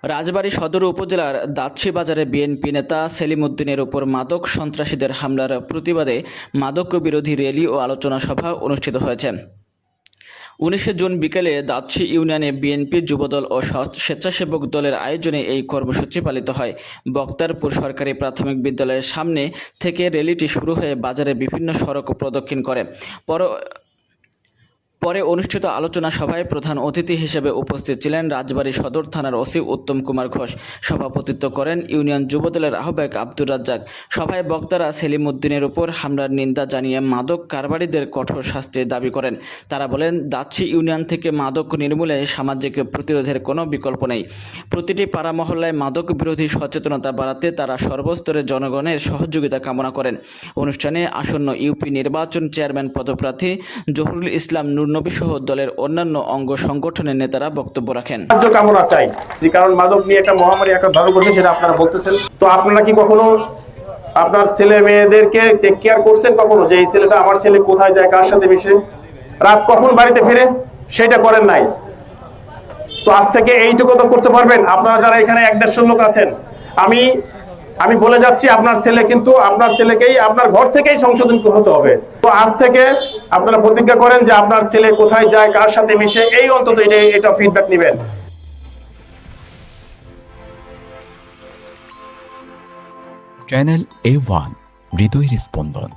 রাজবাড়ী সদর উপজেলার দাঁতশী বাজারে বিএনপি নেতা সেলিম উদ্দিনের উপর মাদক সন্ত্রাসীদের হামলার প্রতিবাদে মাদক বিরোধী র্যালি ও আলোচনা সভা অনুষ্ঠিত হয়েছে। 19 জুন বিকেলে দাঁতশী ইউনিয়নে বিএনপি যুবদল ও স্বেচ্ছাসেবক দলের আয়োজনে এই কর্মসূচি পালিত হয়। বক্তারপুর সরকারি প্রাথমিক বিদ্যালয়ের সামনে থেকে র্যালিটি শুরু হয়ে বাজারে বিভিন্ন সড়ক প্রদক্ষিণ করে। পরে অনুষ্ঠিত আলোচনা সভায় প্রধান অতিথি হিসেবে উপস্থিত ছিলেন রাজবাড়ী সদর থানার ওসি উত্তম কুমার ঘোষ। সভাপতিত্ব করেন ইউনিয়ন যুবদলের আহ্বায়ক আব্দুর রাজ্জাক। সভায় বক্তারা সেলিম উদ্দিনের উপর হামলার নিন্দা জানিয়ে মাদক কারবারিদের কঠোর শাস্তির দাবি করেন। তারা বলেন, দাঁতশী ইউনিয়ন থেকে মাদক নির্মূলে সামাজিক প্রতিরোধের কোনো বিকল্প নেই। প্রতিটি পাড়া মহল্লায় মাদক বিরোধী সচেতনতা বাড়াতে তারা সর্বস্তরের জনগণের সহযোগিতা কামনা করেন। অনুষ্ঠানে আসন্ন ইউপি নির্বাচন চেয়ারম্যান পদপ্রার্থী জহুরুল ইসলাম নবী সহ দলের অন্যান্য অঙ্গ সংগঠনের নেতারা বক্তব্য রাখেন। কামনা চাই, যে কারণ মাদক নিয়ে একটা মহামারী একটা ধরা পড়ছে, সেটা আপনারা বলতেছেন। তো আপনারা কি কখনো আপনার ছেলে মেয়েদেরকে টেক কেয়ার করছেন কখনো, যে এই ছেলেটা আমার ছেলে কোথায় যায়, কার সাথে মিশে, রাত কখন বাড়িতে ফিরে, সেটা করেন নাই? তো আজ থেকে এইটুকু তো করতে পারবেন। আপনারা যারা এখানে 1-150 লোক আছেন, আমি বলে যাচ্ছি, আপনার ছেলে কিন্তু আপনার ছেলেকেই আপনার ঘর থেকেই সংশোধন হতে হবে। তো আজ থেকে আপনারা প্রতিজ্ঞা করেন যে আপনার ছেলে কোথায় যায়, কার সাথে মিশে, এই অন্তত এটা ফিডব্যাক নেবেন। চ্যানেল A1 হৃদয়ের স্পন্দন।